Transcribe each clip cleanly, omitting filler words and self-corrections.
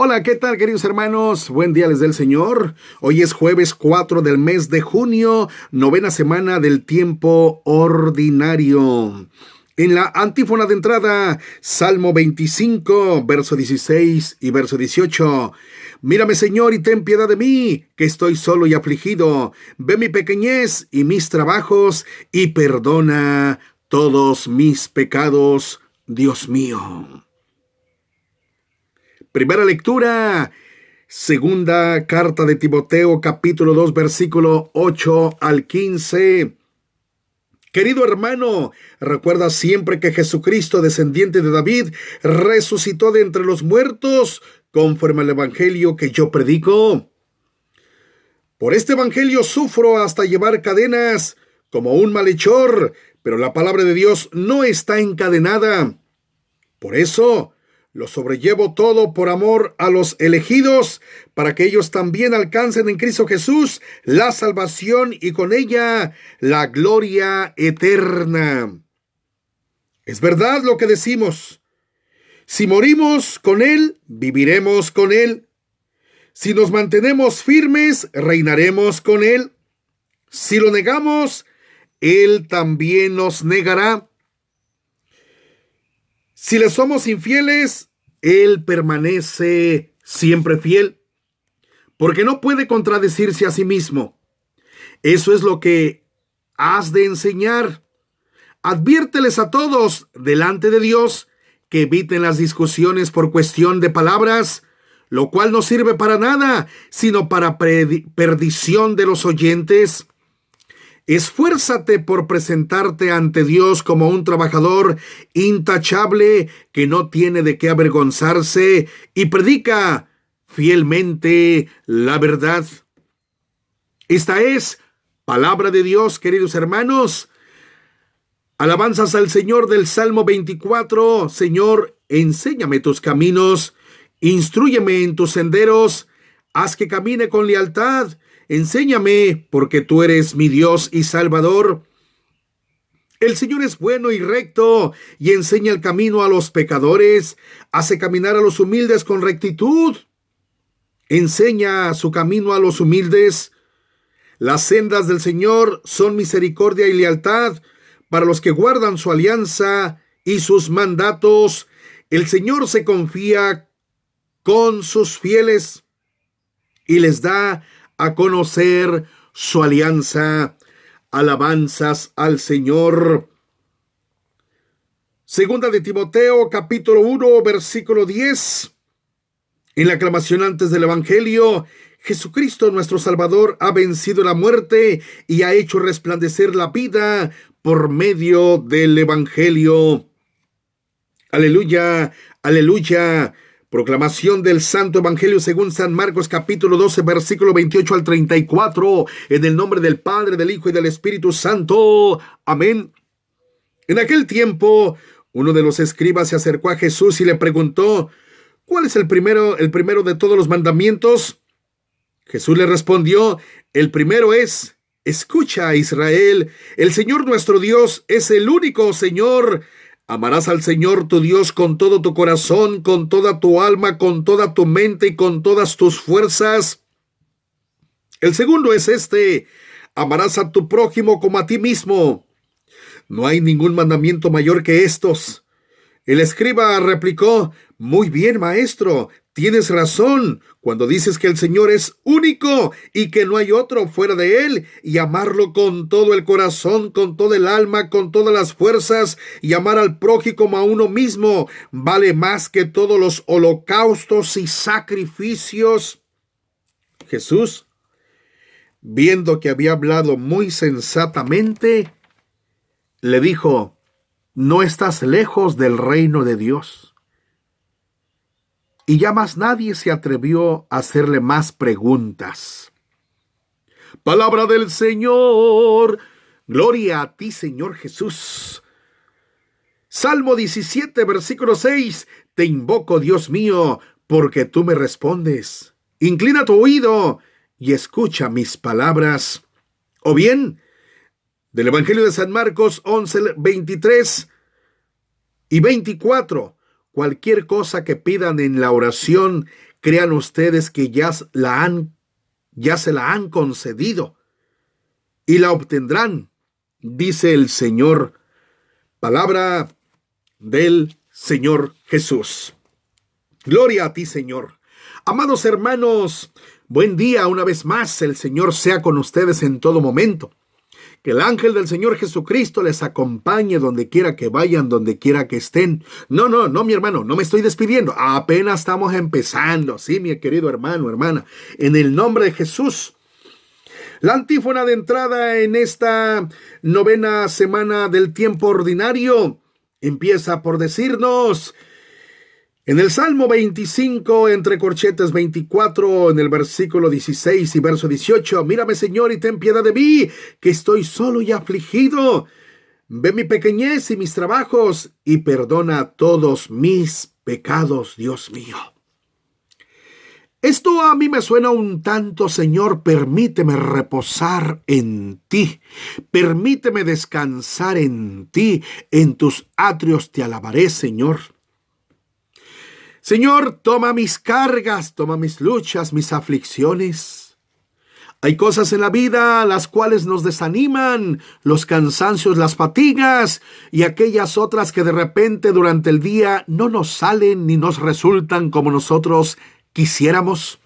Hola, ¿qué tal, queridos hermanos? Buen día les dé el Señor. Hoy es jueves 4 del mes de junio, novena semana del tiempo ordinario. En la antífona de entrada, Salmo 25, verso 16 y verso 18. Mírame, Señor, y ten piedad de mí, que estoy solo y afligido. Ve mi pequeñez y mis trabajos, y perdona todos mis pecados, Dios mío. Primera lectura, segunda carta de Timoteo, capítulo 2, versículo 8 al 15. Querido hermano, recuerda siempre que Jesucristo, descendiente de David, resucitó de entre los muertos, conforme al evangelio que yo predico. Por este evangelio sufro hasta llevar cadenas, como un malhechor, pero la palabra de Dios no está encadenada. Por eso lo sobrellevo todo por amor a los elegidos, para que ellos también alcancen en Cristo Jesús la salvación y con ella la gloria eterna. Es verdad lo que decimos. Si morimos con Él, viviremos con Él. Si nos mantenemos firmes, reinaremos con Él. Si lo negamos, Él también nos negará. Si le somos infieles, Él permanece siempre fiel, porque no puede contradecirse a sí mismo. Eso es lo que has de enseñar. Adviérteles a todos delante de Dios que eviten las discusiones por cuestión de palabras, lo cual no sirve para nada, sino para perdición de los oyentes. Esfuérzate por presentarte ante Dios como un trabajador intachable que no tiene de qué avergonzarse y predica fielmente la verdad. Esta es palabra de Dios, queridos hermanos. Alabanzas al Señor del Salmo 24. Señor, enséñame tus caminos, instrúyeme en tus senderos, haz que camine con lealtad. Enséñame, porque tú eres mi Dios y Salvador. El Señor es bueno y recto, y enseña el camino a los pecadores, hace caminar a los humildes con rectitud. Enseña su camino a los humildes. Las sendas del Señor son misericordia y lealtad para los que guardan su alianza y sus mandatos. El Señor se confía con sus fieles y les da a conocer su alianza. Alabanzas al Señor. Segunda de Timoteo, capítulo 1, versículo 10. En la aclamación antes del evangelio, Jesucristo nuestro Salvador ha vencido la muerte y ha hecho resplandecer la vida por medio del evangelio. Aleluya, aleluya. Proclamación del Santo Evangelio según San Marcos, capítulo 12, versículo 28 al 34. En el nombre del Padre, del Hijo y del Espíritu Santo. Amén. En aquel tiempo, uno de los escribas se acercó a Jesús y le preguntó: ¿cuál es el primero de todos los mandamientos? Jesús le respondió: el primero es: escucha, Israel, el Señor nuestro Dios es el único Señor. Amarás al Señor tu Dios con todo tu corazón, con toda tu alma, con toda tu mente y con todas tus fuerzas. El segundo es este: amarás a tu prójimo como a ti mismo. No hay ningún mandamiento mayor que estos. El escriba replicó: muy bien, maestro, tienes razón cuando dices que el Señor es único y que no hay otro fuera de Él, y amarlo con todo el corazón, con toda el alma, con todas las fuerzas, y amar al prójimo como a uno mismo vale más que todos los holocaustos y sacrificios. Jesús, viendo que había hablado muy sensatamente, le dijo: no estás lejos del reino de Dios. Y ya más nadie se atrevió a hacerle más preguntas. Palabra del Señor. Gloria a ti, Señor Jesús. Salmo 17, versículo 6. Te invoco, Dios mío, porque tú me respondes. Inclina tu oído y escucha mis palabras. O bien, del Evangelio de San Marcos 11, 23 y 24. Cualquier cosa que pidan en la oración, crean ustedes que ya se la han concedido y la obtendrán, dice el Señor. Palabra del Señor Jesús. Gloria a ti, Señor. Amados hermanos, buen día una vez más. El Señor sea con ustedes en todo momento. Que el ángel del Señor Jesucristo les acompañe donde quiera que vayan, donde quiera que estén. No, mi hermano, no me estoy despidiendo. Apenas estamos empezando. Sí, mi querido hermano, hermana. En el nombre de Jesús. La antífona de entrada en esta 9ª semana del tiempo ordinario empieza por decirnos en el Salmo 25, entre corchetes 24, en el versículo 16 y verso 18, mírame, Señor, y ten piedad de mí, que estoy solo y afligido. Ve mi pequeñez y mis trabajos, y perdona todos mis pecados, Dios mío. Esto a mí me suena un tanto, Señor, permíteme reposar en ti, permíteme descansar en ti, en tus atrios te alabaré, Señor. Señor, toma mis cargas, toma mis luchas, mis aflicciones. Hay cosas en la vida las cuales nos desaniman, los cansancios, las fatigas y aquellas otras que de repente durante el día no nos salen ni nos resultan como nosotros quisiéramos.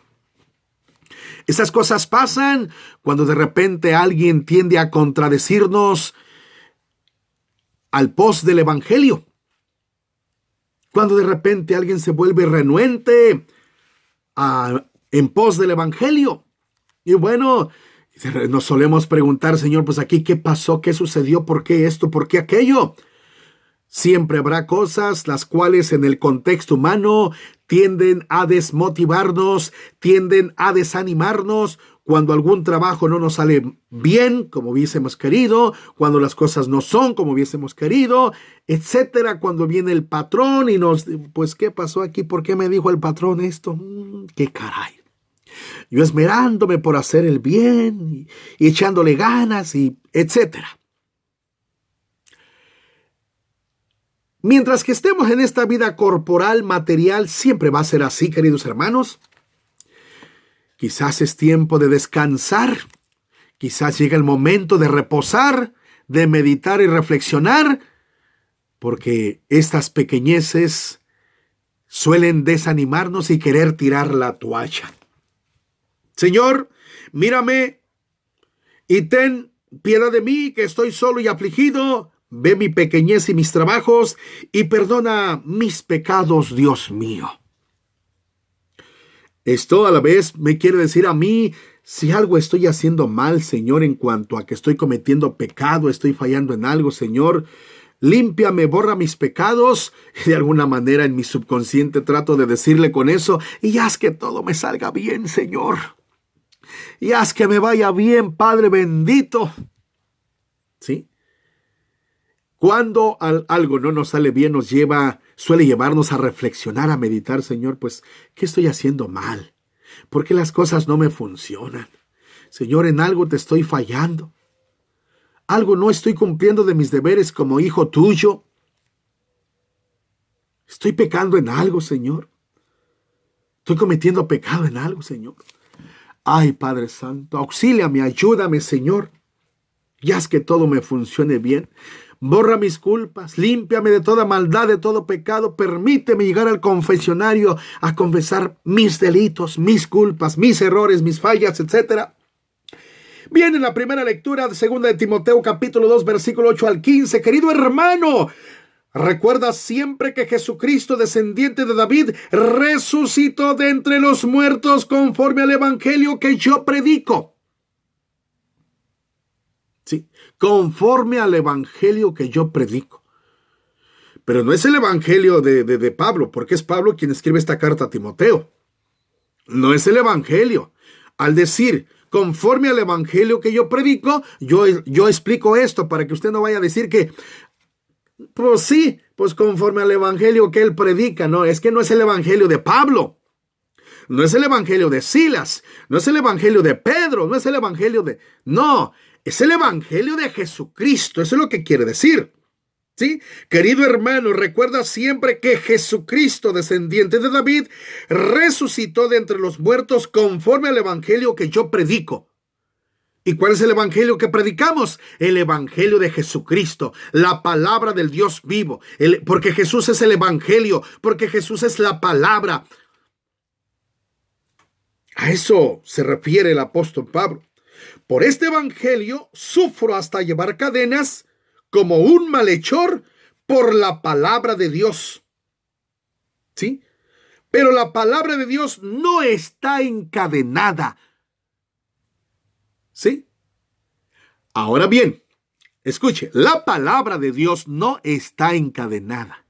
Esas cosas pasan cuando de repente alguien tiende a contradecirnos al pos del evangelio. Cuando de repente alguien se vuelve renuente en pos del evangelio. Y bueno, nos solemos preguntar, Señor, pues aquí, ¿qué pasó? ¿Qué sucedió? ¿Por qué esto? ¿Por qué aquello? Siempre habrá cosas las cuales en el contexto humano tienden a desmotivarnos, tienden a desanimarnos, cuando algún trabajo no nos sale bien como hubiésemos querido, cuando las cosas no son como hubiésemos querido, etcétera, cuando viene el patrón y pues, ¿qué pasó aquí? ¿Por qué me dijo el patrón esto? ¡Qué caray! Yo esmerándome por hacer el bien y echándole ganas y etcétera. Mientras que estemos en esta vida corporal, material, siempre va a ser así, queridos hermanos. Quizás es tiempo de descansar, quizás llega el momento de reposar, de meditar y reflexionar, porque estas pequeñeces suelen desanimarnos y querer tirar la toalla. Señor, mírame y ten piedad de mí, que estoy solo y afligido. Ve mi pequeñez y mis trabajos y perdona mis pecados, Dios mío. Esto a la vez me quiere decir a mí, si algo estoy haciendo mal, Señor, en cuanto a que estoy cometiendo pecado, estoy fallando en algo, Señor, límpiame, borra mis pecados. Y de alguna manera en mi subconsciente trato de decirle con eso, y haz que todo me salga bien, Señor. Y haz que me vaya bien, Padre bendito. ¿Sí? Cuando algo no nos sale bien, suele llevarnos a reflexionar, a meditar, Señor, pues, ¿qué estoy haciendo mal? ¿Por qué las cosas no me funcionan? Señor, en algo te estoy fallando. Algo no estoy cumpliendo de mis deberes como hijo tuyo. Estoy pecando en algo, Señor. Estoy cometiendo pecado en algo, Señor. Ay, Padre Santo, auxíliame, ayúdame, Señor. Y haz que todo me funcione bien. Borra mis culpas, límpiame de toda maldad, de todo pecado. Permíteme llegar al confesionario a confesar mis delitos, mis culpas, mis errores, mis fallas, etc. Bien, en la primera lectura de 2 de Timoteo, capítulo 2, versículo 8 al 15. Querido hermano, recuerda siempre que Jesucristo, descendiente de David, resucitó de entre los muertos conforme al evangelio que yo predico. Sí, conforme al evangelio que yo predico. Pero no es el evangelio de Pablo, porque es Pablo quien escribe esta carta a Timoteo. No es el evangelio. Al decir conforme al evangelio que yo predico, yo explico esto para que usted no vaya a decir que, pues sí, pues conforme al evangelio que él predica. No, es que no es el evangelio de Pablo. No es el evangelio de Silas. No es el evangelio de Pedro. No es el evangelio de... No, es el evangelio de Jesucristo. Eso es lo que quiere decir. ¿Sí? Querido hermano, recuerda siempre que Jesucristo, descendiente de David, resucitó de entre los muertos conforme al evangelio que yo predico. ¿Y cuál es el evangelio que predicamos? El evangelio de Jesucristo, la palabra del Dios vivo, porque Jesús es el evangelio, porque Jesús es la palabra. A eso se refiere el apóstol Pablo. Por este evangelio sufro hasta llevar cadenas como un malhechor por la palabra de Dios. ¿Sí? Pero la palabra de Dios no está encadenada. ¿Sí? Ahora bien, escuche, la palabra de Dios no está encadenada.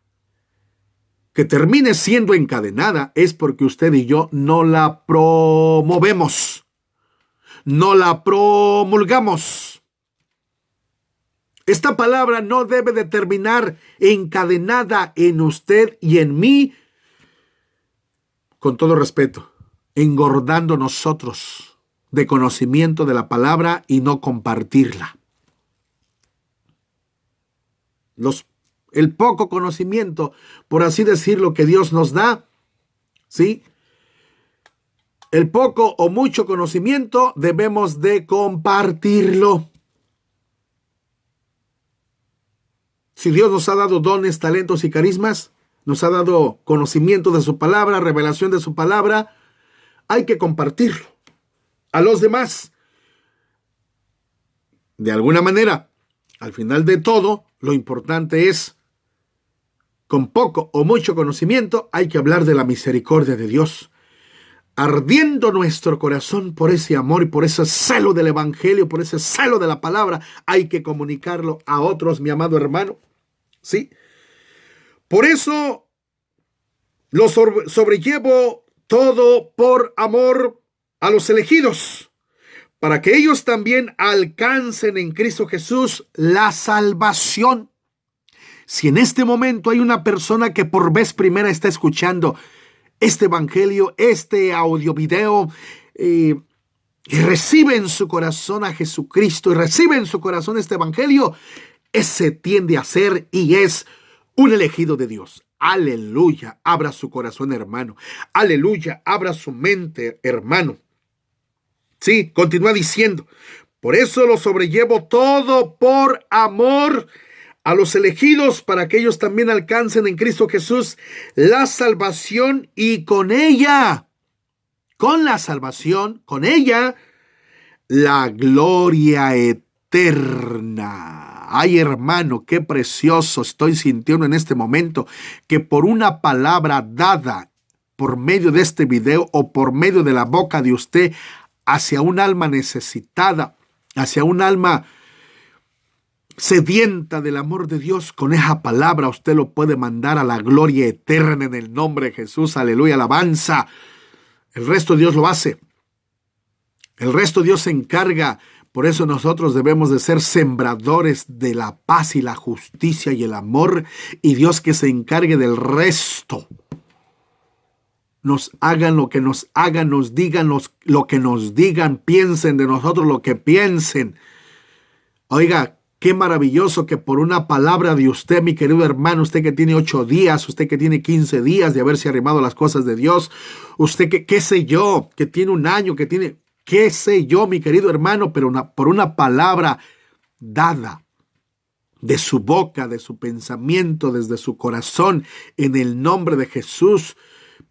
Que termine siendo encadenada es porque usted y yo no la promovemos, no la promulgamos. Esta palabra no debe de terminar encadenada en usted y en mí, con todo respeto, engordando nosotros de conocimiento de la palabra y no compartirla. El poco conocimiento, por así decirlo, que Dios nos da, ¿sí? El poco o mucho conocimiento debemos de compartirlo. Si Dios nos ha dado dones, talentos y carismas, nos ha dado conocimiento de su palabra, revelación de su palabra, hay que compartirlo a los demás. De alguna manera, al final de todo, lo importante es, con poco o mucho conocimiento, hay que hablar de la misericordia de Dios, ardiendo nuestro corazón por ese amor y por ese celo del evangelio, por ese celo de la palabra. Hay que comunicarlo a otros, mi amado hermano. ¿Sí? Por eso lo sobrellevo todo por amor a los elegidos, para que ellos también alcancen en Cristo Jesús la salvación. Si en este momento hay una persona que por vez primera está escuchando este evangelio, este audio video, y recibe en su corazón a Jesucristo y recibe en su corazón este evangelio, ese tiende a ser y es un elegido de Dios. Aleluya, abra su corazón, hermano. Aleluya, abra su mente, hermano. Sí, continúa diciendo, por eso lo sobrellevo todo por amor a los elegidos, para que ellos también alcancen en Cristo Jesús la salvación y con ella, con la salvación, con ella, la gloria eterna. Ay, hermano, qué precioso estoy sintiendo en este momento, que por una palabra dada por medio de este video o por medio de la boca de usted hacia un alma necesitada, hacia un alma sedienta del amor de Dios, con esa palabra usted lo puede mandar a la gloria eterna en el nombre de Jesús. Aleluya, alabanza. El resto Dios lo hace. El resto Dios se encarga. Por eso nosotros debemos de ser sembradores de la paz y la justicia y el amor, y Dios que se encargue del resto. Nos hagan lo que nos hagan, nos digan lo que nos digan, piensen de nosotros lo que piensen. Oiga, qué maravilloso que por una palabra de usted, mi querido hermano, usted que tiene 8 días, usted que tiene 15 días de haberse arrimado a las cosas de Dios, usted que, qué sé yo, que tiene un año, que tiene, qué sé yo, mi querido hermano, pero por una palabra dada de su boca, de su pensamiento, desde su corazón, en el nombre de Jesús,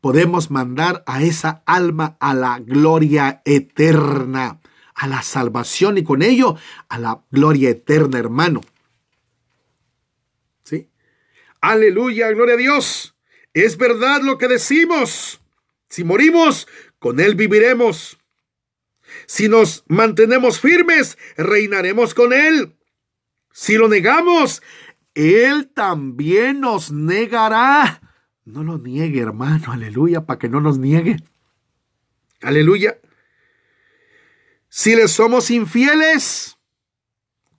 podemos mandar a esa alma a la gloria eterna, a la salvación y con ello a la gloria eterna, hermano. ¿Sí? Aleluya, gloria a Dios. Es verdad lo que decimos. Si morimos, con Él viviremos. Si nos mantenemos firmes, reinaremos con Él. Si lo negamos, Él también nos negará. No lo niegue, hermano, aleluya, para que no nos niegue. Aleluya. Si le somos infieles,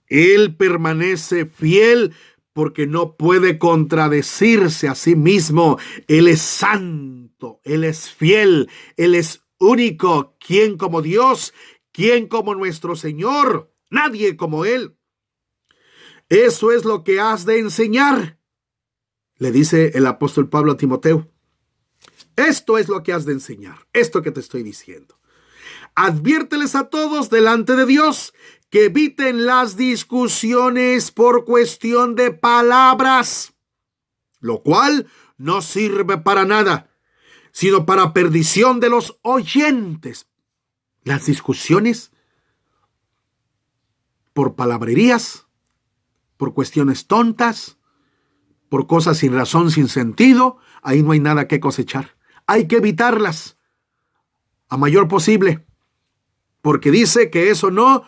Él permanece fiel porque no puede contradecirse a sí mismo. Él es santo, Él es fiel, Él es único. ¿Quién como Dios? ¿Quién como nuestro Señor? Nadie como Él. Eso es lo que has de enseñar, le dice el apóstol Pablo a Timoteo. Esto es lo que has de enseñar, esto que te estoy diciendo. Adviérteles a todos delante de Dios que eviten las discusiones por cuestión de palabras, lo cual no sirve para nada, sino para perdición de los oyentes. Las discusiones por palabrerías, por cuestiones tontas, por cosas sin razón, sin sentido, ahí no hay nada que cosechar. Hay que evitarlas a mayor posible, porque dice que eso no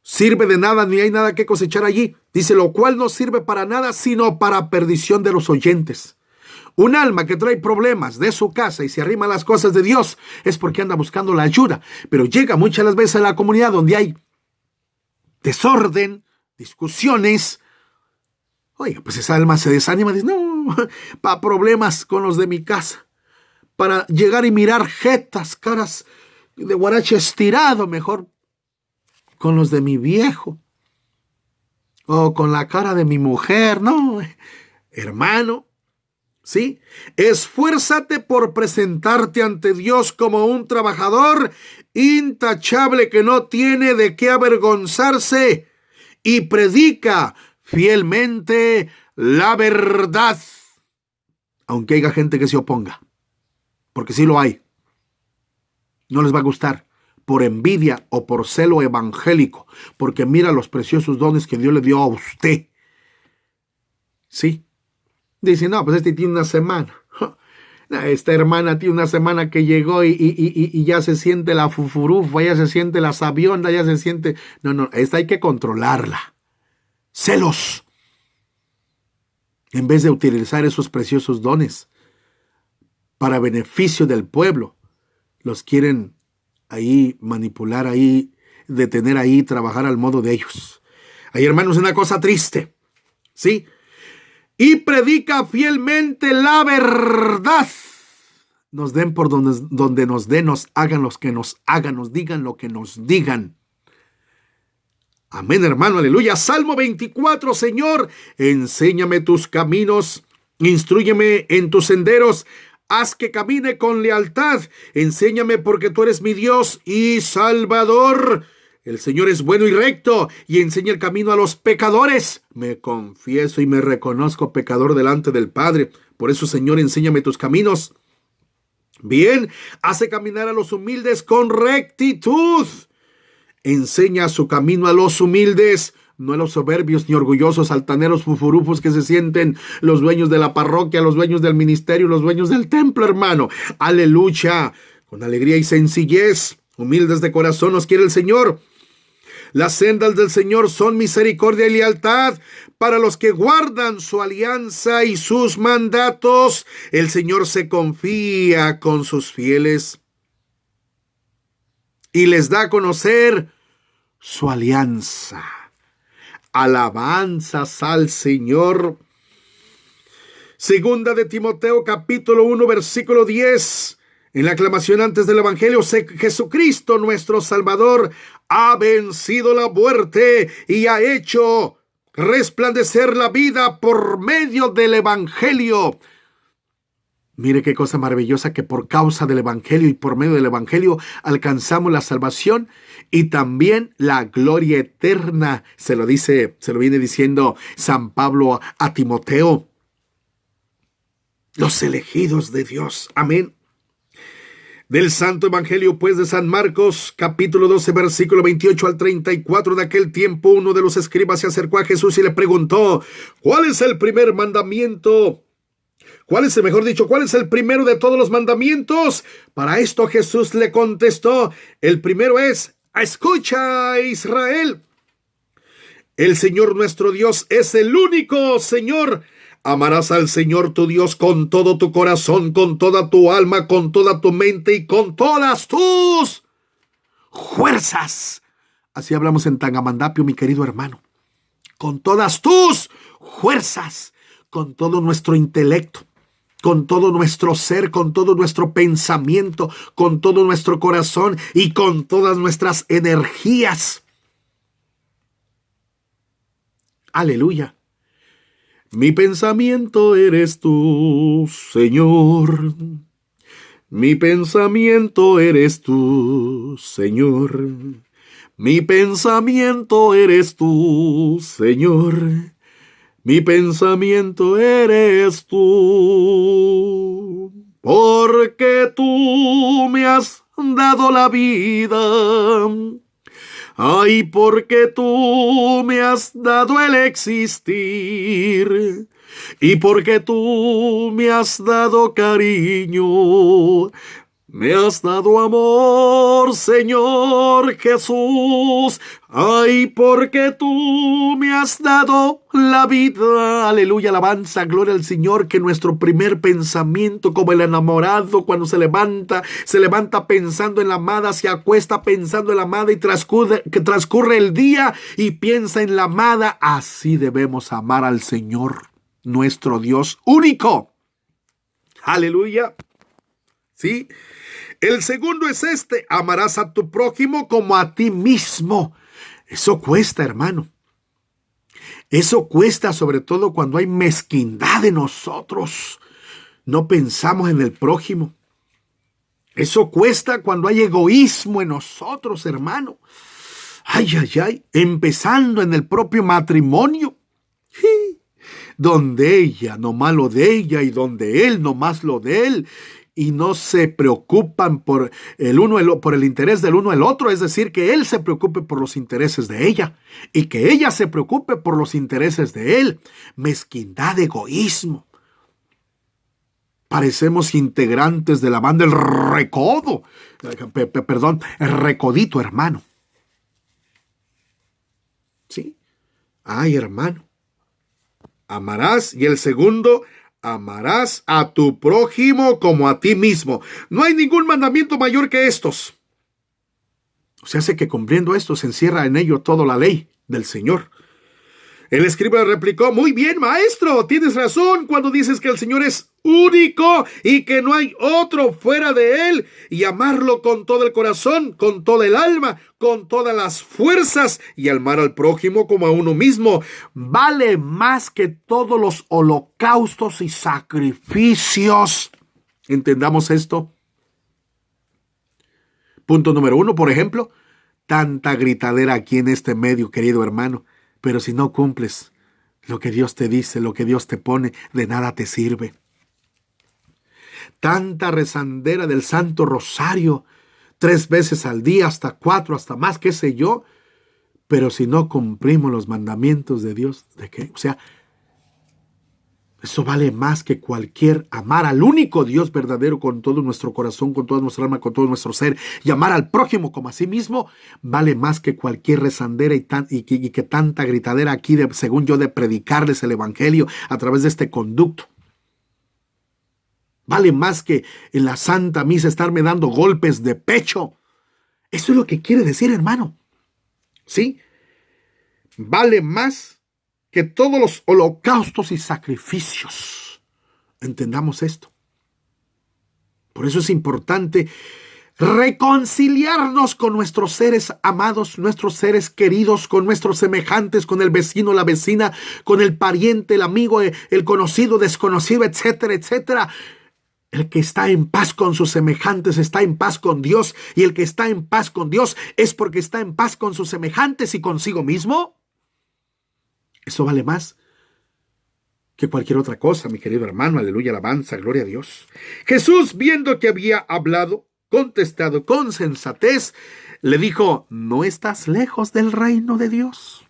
sirve de nada, ni hay nada que cosechar allí. Dice, lo cual no sirve para nada, sino para perdición de los oyentes. Un alma que trae problemas de su casa y se arrima a las cosas de Dios es porque anda buscando la ayuda, pero llega muchas las veces a la comunidad donde hay desorden, discusiones. Oiga, pues esa alma se desanima, dice, no, para problemas con los de mi casa, para llegar y mirar jetas, caras de guarache estirado, mejor con los de mi viejo, o con la cara de mi mujer. No, hermano, ¿sí? Esfuérzate por presentarte ante Dios como un trabajador intachable que no tiene de qué avergonzarse, y predica fielmente la verdad, aunque haya gente que se oponga, porque sí lo hay. No les va a gustar por envidia o por celo evangélico, porque mira los preciosos dones que Dios le dio a usted. ¿Sí? Dice, no, pues este tiene una semana. Esta hermana tiene una semana que llegó y ya se siente la fufurufa, ya se siente la sabionda, ya se siente... No, esta hay que controlarla. Celos. En vez de utilizar esos preciosos dones para beneficio del pueblo, los quieren ahí manipular, ahí detener, ahí trabajar al modo de ellos. Hay, hermanos, una cosa triste, ¿sí? Y predica fielmente la verdad. Nos den por donde nos den, nos hagan los que nos hagan, nos digan lo que nos digan. Amén, hermano, aleluya. Salmo 24, Señor, enséñame tus caminos, instrúyeme en tus senderos, haz que camine con lealtad, enséñame porque tú eres mi Dios y Salvador. El Señor es bueno y recto y enseña el camino a los pecadores. Me confieso y me reconozco pecador delante del Padre. Por eso, Señor, enséñame tus caminos. Bien, hace caminar a los humildes con rectitud. Enseña su camino a los humildes, no a los soberbios ni orgullosos, altaneros, fufurufos que se sienten los dueños de la parroquia, los dueños del ministerio, los dueños del templo, hermano. Aleluya. Con alegría y sencillez, humildes de corazón nos quiere el Señor. Las sendas del Señor son misericordia y lealtad para los que guardan su alianza y sus mandatos. El Señor se confía con sus fieles y les da a conocer su alianza. Alabanzas al Señor. Segunda de Timoteo, capítulo 1, versículo 10. En la aclamación antes del Evangelio, Jesucristo nuestro Salvador ha vencido la muerte y ha hecho resplandecer la vida por medio del Evangelio. Mire qué cosa maravillosa, que por causa del Evangelio y por medio del Evangelio alcanzamos la salvación y también la gloria eterna. Se lo viene diciendo San Pablo a Timoteo. Los elegidos de Dios. Amén. Del Santo Evangelio, pues, de San Marcos, capítulo 12, versículo 28 al 34. De aquel tiempo, uno de los escribas se acercó a Jesús y le preguntó, ¿cuál es el primer mandamiento? ¿Cuál es el primero de todos los mandamientos? Para esto Jesús le contestó, el primero es, escucha, Israel. El Señor nuestro Dios es el único Señor. Amarás al Señor tu Dios con todo tu corazón, con toda tu alma, con toda tu mente y con todas tus fuerzas. Así hablamos en Tangamandapio, mi querido hermano. Con todas tus fuerzas, con todo nuestro intelecto, con todo nuestro ser, con todo nuestro pensamiento, con todo nuestro corazón y con todas nuestras energías. Aleluya. Mi pensamiento eres tú, Señor. Mi pensamiento eres tú, Señor. Mi pensamiento eres tú, Señor. Mi pensamiento eres tú. Porque tú me has dado la vida. Ay, porque tú me has dado el existir. Y porque tú me has dado cariño, me has dado amor, Señor Jesús. Ay, porque tú me has dado la vida. Aleluya, alabanza, gloria al Señor. Que nuestro primer pensamiento, como el enamorado cuando se levanta pensando en la amada, se acuesta pensando en la amada y transcurre el día y piensa en la amada. Así debemos amar al Señor, nuestro Dios único. Aleluya. ¿Sí? El segundo es este: amarás a tu prójimo como a ti mismo. Eso cuesta, hermano. Eso cuesta, sobre todo cuando hay mezquindad en nosotros. No pensamos en el prójimo. Eso cuesta cuando hay egoísmo en nosotros, hermano. Ay, ay, ay. Empezando en el propio matrimonio. Donde ella no más lo de ella y donde él no más lo de él. Y no se preocupan por el interés del uno al otro, es decir, que él se preocupe por los intereses de ella y que ella se preocupe por los intereses de él. Mezquindad, egoísmo. Parecemos integrantes de la banda El Recodo. El Recodito, hermano. ¿Sí? Ay, hermano. Amarás, y el segundo: amarás a tu prójimo como a ti mismo. No hay ningún mandamiento mayor que estos. O sea, hace que cumpliendo esto se encierra en ello toda la ley del Señor. El escriba replicó: muy bien, maestro, tienes razón cuando dices que el Señor es único y que no hay otro fuera de él, y amarlo con todo el corazón, con toda el alma, con todas las fuerzas, y amar al prójimo como a uno mismo vale más que todos los holocaustos y sacrificios. ¿Entendamos esto? Punto número 1, por ejemplo: tanta gritadera aquí en este medio, querido hermano, pero si no cumples lo que Dios te dice, lo que Dios te pone, de nada te sirve. Tanta rezandera del Santo Rosario, 3 veces al día, hasta 4, hasta más, qué sé yo, pero si no cumplimos los mandamientos de Dios, ¿de qué? O sea, eso vale más que cualquier amar al único Dios verdadero con todo nuestro corazón, con toda nuestra alma, con todo nuestro ser, y amar al prójimo como a sí mismo, vale más que cualquier rezandera y que tanta gritadera aquí, según yo, de predicarles el evangelio a través de este conducto. Vale más que en la Santa Misa estarme dando golpes de pecho. Eso es lo que quiere decir, hermano. ¿Sí? Vale más que todos los holocaustos y sacrificios. Entendamos esto. Por eso es importante reconciliarnos con nuestros seres amados, nuestros seres queridos, con nuestros semejantes, con el vecino, la vecina, con el pariente, el amigo, el conocido, desconocido, etcétera, etcétera. El que está en paz con sus semejantes está en paz con Dios, y el que está en paz con Dios es porque está en paz con sus semejantes y consigo mismo. Eso vale más que cualquier otra cosa, mi querido hermano. Aleluya, alabanza, gloria a Dios. Jesús, viendo que había hablado, contestado con sensatez, le dijo: no estás lejos del reino de Dios.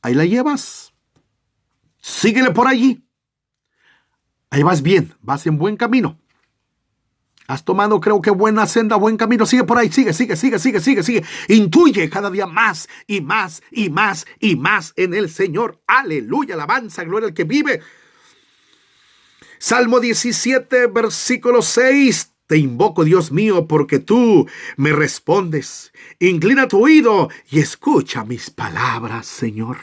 Ahí la llevas. Síguele por allí. Ahí vas bien, vas en buen camino. Has tomado, creo que buena senda, buen camino. Sigue por ahí, sigue. Intuye cada día más y más y más y más en el Señor. Aleluya, alabanza, gloria al que vive. Salmo 17, versículo 6. Te invoco, Dios mío, porque tú me respondes. Inclina tu oído y escucha mis palabras, Señor.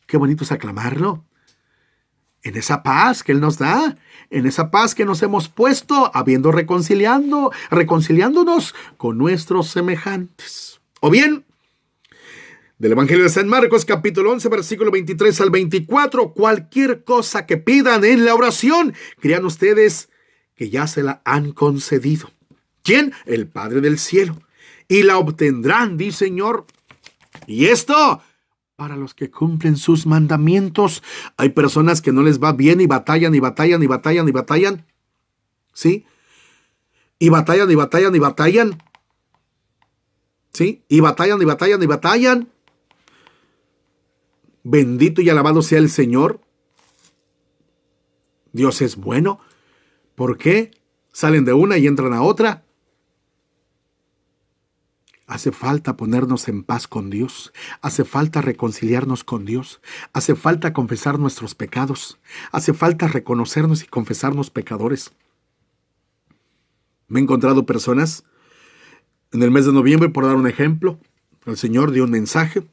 Qué bonito es aclamarlo. En esa paz que Él nos da, en esa paz que nos hemos puesto, reconciliándonos con nuestros semejantes. O bien, Del Evangelio de San Marcos, capítulo 11, versículo 23 al 24. Cualquier cosa que pidan en la oración, crean ustedes que ya se la han concedido. ¿Quién? El Padre del cielo. Y la obtendrán, dice el Señor. Y esto, para los que cumplen sus mandamientos. Hay personas que no les va bien y batallan, y batallan, y batallan, y batallan. ¿Sí? Y batallan, y batallan, y batallan. ¿Sí? Y batallan, y batallan, y batallan. Bendito y alabado sea el Señor. Dios es bueno. ¿Por qué? Salen de una y entran a otra. Hace falta ponernos en paz con Dios. Hace falta reconciliarnos con Dios. Hace falta confesar nuestros pecados. Hace falta reconocernos y confesarnos pecadores. Me he encontrado personas en el mes de noviembre, por dar un ejemplo. El Señor dio un mensaje.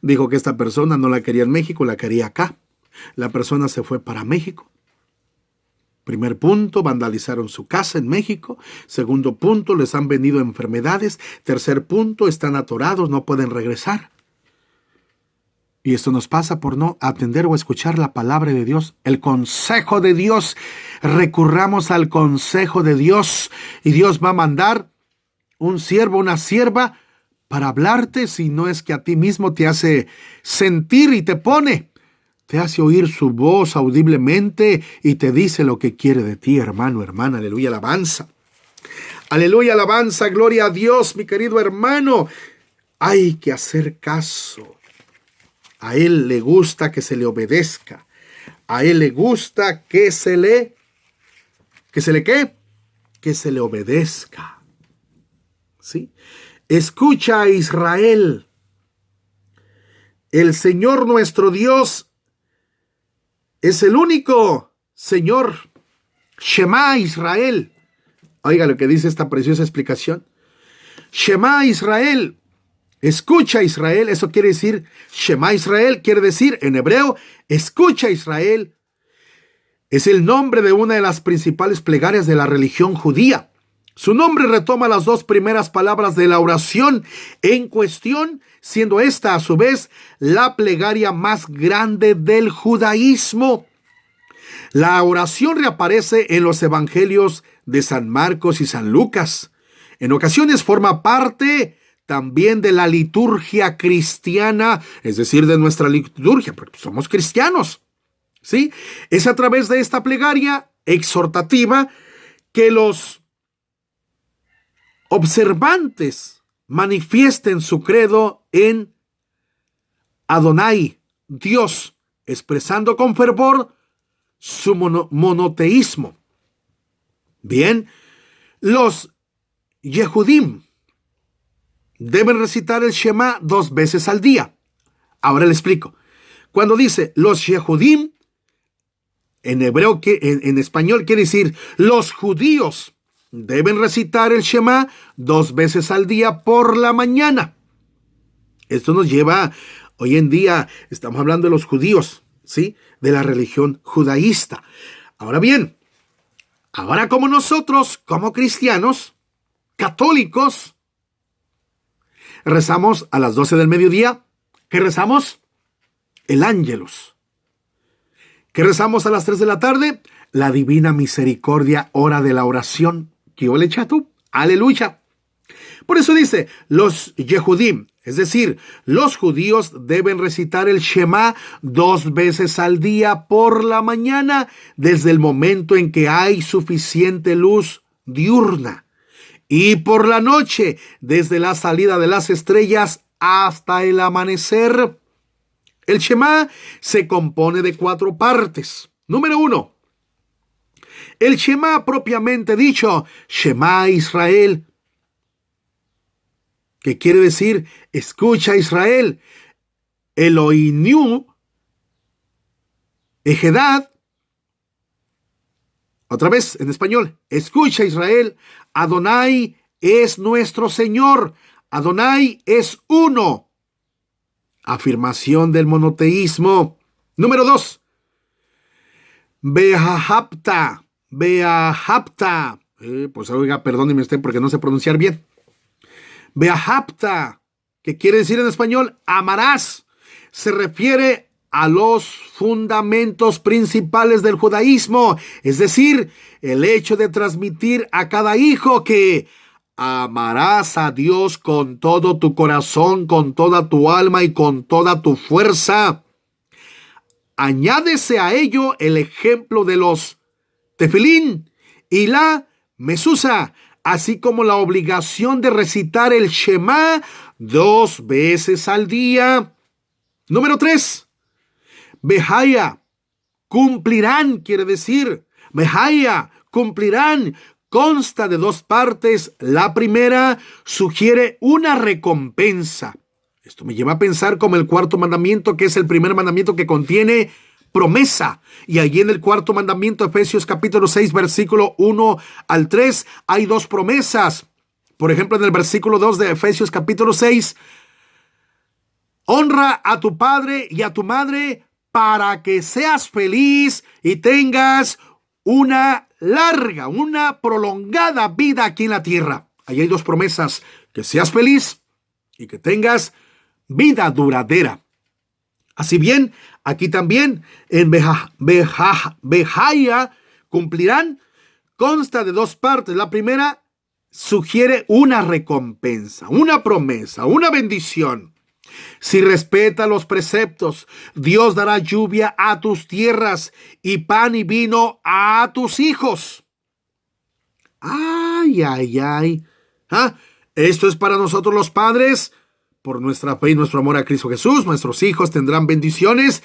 Dijo que esta persona no la quería en México, la quería acá. La persona se fue para México. Primer punto, vandalizaron su casa en México. Segundo punto, les han venido enfermedades. Tercer punto, están atorados, no pueden regresar. Y esto nos pasa por no atender o escuchar la palabra de Dios, el consejo de Dios. Recurramos al consejo de Dios y Dios va a mandar un siervo, una sierva, para hablarte, si no es que a ti mismo te hace sentir y te hace oír su voz audiblemente y te dice lo que quiere de ti, hermano, hermana. Aleluya, alabanza. Aleluya, alabanza, gloria a Dios, mi querido hermano. Hay que hacer caso. A Él le gusta que se le obedezca. A Él le gusta que se le ¿qué? Que se le obedezca. ¿Sí? Escucha, Israel. El Señor nuestro Dios es el único Señor. Shema Israel. Oiga lo que dice esta preciosa explicación. Shema Israel. Escucha, Israel. Eso quiere decir, Shema Israel quiere decir en hebreo, escucha, Israel. Es el nombre de una de las principales plegarias de la religión judía. Su nombre retoma las dos primeras palabras de la oración en cuestión, siendo esta a su vez la plegaria más grande del judaísmo. La oración reaparece en los evangelios de San Marcos y San Lucas. En ocasiones forma parte también de la liturgia cristiana, es decir, de nuestra liturgia, porque somos cristianos. ¿Sí? Es a través de esta plegaria exhortativa que los observantes manifiesten su credo en Adonai, Dios, expresando con fervor su monoteísmo. Bien, los Yehudim deben recitar el Shema 2 veces al día. Ahora le explico. Cuando dice los Yehudim, en hebreo, en español quiere decir los judíos deben recitar el Shema 2 veces al día por la mañana. Esto nos lleva, hoy en día estamos hablando de los judíos, ¿sí? De la religión judaísta. Ahora bien, ahora como nosotros, como cristianos, católicos, rezamos a las 12 del mediodía. ¿Qué rezamos? El Ángelus. ¿Qué rezamos a las 3 de la tarde? La Divina Misericordia, hora de la oración. ¿Qué ole, chato? Aleluya. Por eso dice, los Yehudim, es decir, los judíos deben recitar el Shema 2 veces al día por la mañana, desde el momento en que hay suficiente luz diurna, y por la noche, desde la salida de las estrellas hasta el amanecer. El Shema se compone de 4 partes. Número 1. El Shema propiamente dicho, Shema Israel, que quiere decir, escucha Israel. Elohinu, Ejedad, otra vez en español, escucha Israel. Adonai es nuestro Señor. Adonai es uno. Afirmación del monoteísmo. Número 2. Beahapta. Pues oiga, perdónenme usted porque no sé pronunciar bien. Beahapta. ¿Qué quiere decir en español? Amarás. Se refiere a los fundamentos principales del judaísmo, es decir, el hecho de transmitir a cada hijo que amarás a Dios con todo tu corazón, con toda tu alma y con toda tu fuerza. Añádese a ello el ejemplo de los tefilín y la mesusa, así como la obligación de recitar el Shema 2 veces al día. Número 3. Behaya, cumplirán, quiere decir. Behaya, cumplirán. Consta de 2 partes. La primera sugiere una recompensa. Esto me lleva a pensar como el 4.º mandamiento, que es el primer mandamiento que contiene promesa. Y allí en el 4.º mandamiento, Efesios capítulo 6, versículo 1 al 3, hay 2 promesas. Por ejemplo, en el versículo 2 de Efesios capítulo 6, honra a tu padre y a tu madre para que seas feliz y tengas una larga, una prolongada vida aquí en la tierra. Ahí hay 2 promesas: que seas feliz y que tengas vida duradera. Así bien, aquí también en Behaya cumplirán, consta de 2 partes. La primera sugiere una recompensa, una promesa, una bendición. Si respeta los preceptos, Dios dará lluvia a tus tierras y pan y vino a tus hijos. Ay, ay, ay. Esto es para nosotros los padres. Por nuestra fe y nuestro amor a Cristo Jesús, nuestros hijos tendrán bendiciones.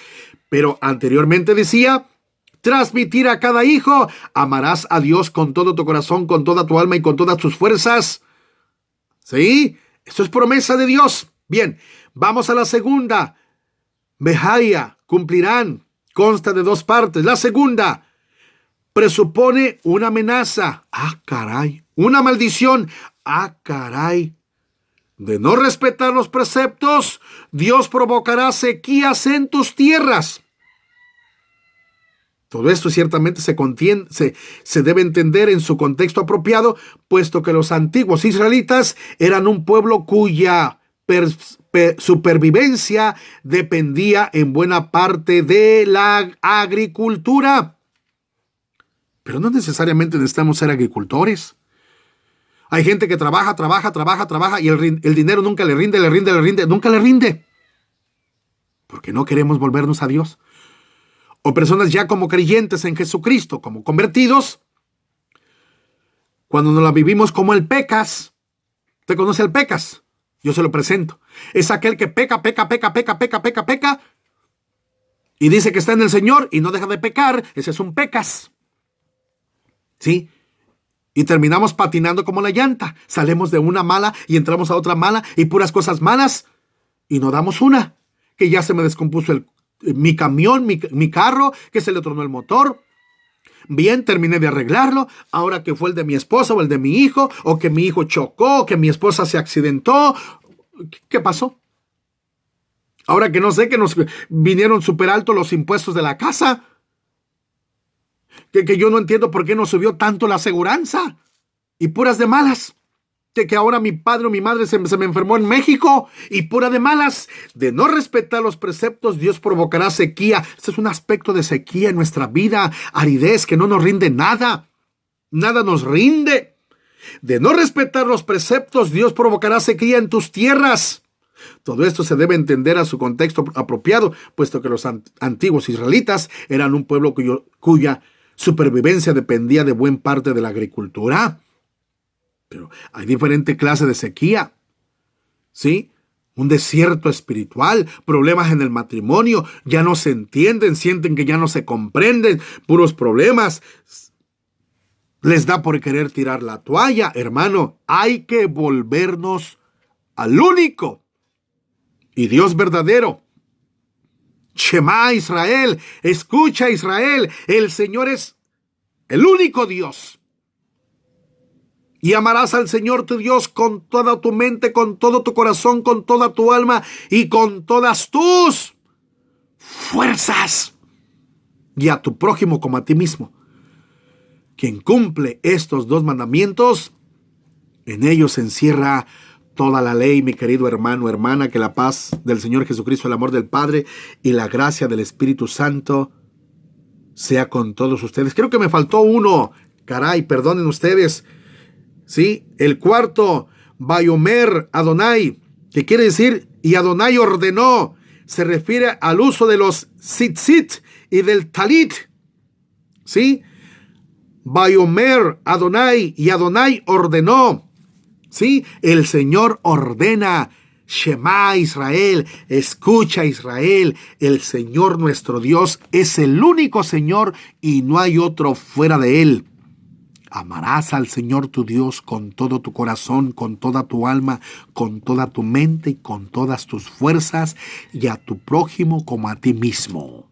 Pero anteriormente decía, transmitir a cada hijo: amarás a Dios con todo tu corazón, con toda tu alma y con todas tus fuerzas. ¿Sí? Esto es promesa de Dios. Bien, vamos a la segunda. Behaya, cumplirán. Consta de 2 partes. La segunda presupone una amenaza. Caray. Una maldición. Caray. De no respetar los preceptos, Dios provocará sequías en tus tierras. Todo esto ciertamente se debe entender en su contexto apropiado, puesto que los antiguos israelitas eran un pueblo cuya supervivencia dependía en buena parte de la agricultura. Pero no necesariamente necesitamos ser agricultores. Hay gente que trabaja y el dinero nunca le rinde, nunca le rinde. Porque no queremos volvernos a Dios. O personas ya como creyentes en Jesucristo, como convertidos, cuando nos la vivimos como el pecas. ¿Usted conoce el pecas? Yo se lo presento. Es aquel que peca y dice que está en el Señor y no deja de pecar. Ese es un pecas. ¿Sí? Y terminamos patinando como la llanta. Salimos de una mala y entramos a otra mala y puras cosas malas. Y no damos una. Que ya se me descompuso mi camión, mi carro, que se le tronó el motor. Bien, terminé de arreglarlo. Ahora que fue el de mi esposa o el de mi hijo, o que mi hijo chocó, o que mi esposa se accidentó. ¿Qué pasó? Ahora que no sé, que nos vinieron súper altos los impuestos de la casa. Que yo no entiendo por qué nos subió tanto la aseguranza. Y puras de malas. Que ahora mi padre o mi madre se me enfermó en México. Y pura de malas. De no respetar los preceptos, Dios provocará sequía. Este es un aspecto de sequía en nuestra vida. Aridez, que no nos rinde nada. Nada nos rinde. De no respetar los preceptos, Dios provocará sequía en tus tierras. Todo esto se debe entender a su contexto apropiado, puesto que los antiguos israelitas eran un pueblo cuya supervivencia dependía de buena parte de la agricultura. Pero hay diferente clase de sequía. ¿Sí? Un desierto espiritual, problemas en el matrimonio, ya no se entienden, sienten que ya no se comprenden, puros problemas. Les da por querer tirar la toalla. Hermano, hay que volvernos al único y Dios verdadero. Shema Israel, escucha Israel, el Señor es el único Dios. Y amarás al Señor tu Dios con toda tu mente, con todo tu corazón, con toda tu alma y con todas tus fuerzas. Y a tu prójimo como a ti mismo. Quien cumple estos 2 mandamientos, en ellos se encierra toda la ley, mi querido hermano, hermana. Que la paz del Señor Jesucristo, el amor del Padre y la gracia del Espíritu Santo sea con todos ustedes. Creo que me faltó uno. Caray, perdonen ustedes. Sí, el cuarto, Vayomer Adonai, que quiere decir, y Adonai ordenó. Se refiere al uso de los tzitzit y del talit. ¿Sí? Vayomer Adonai, y Adonai ordenó. ¿Sí? El Señor ordena. Shema Israel, escucha Israel, el Señor nuestro Dios es el único Señor y no hay otro fuera de Él. Amarás al Señor tu Dios con todo tu corazón, con toda tu alma, con toda tu mente y con todas tus fuerzas, y a tu prójimo como a ti mismo.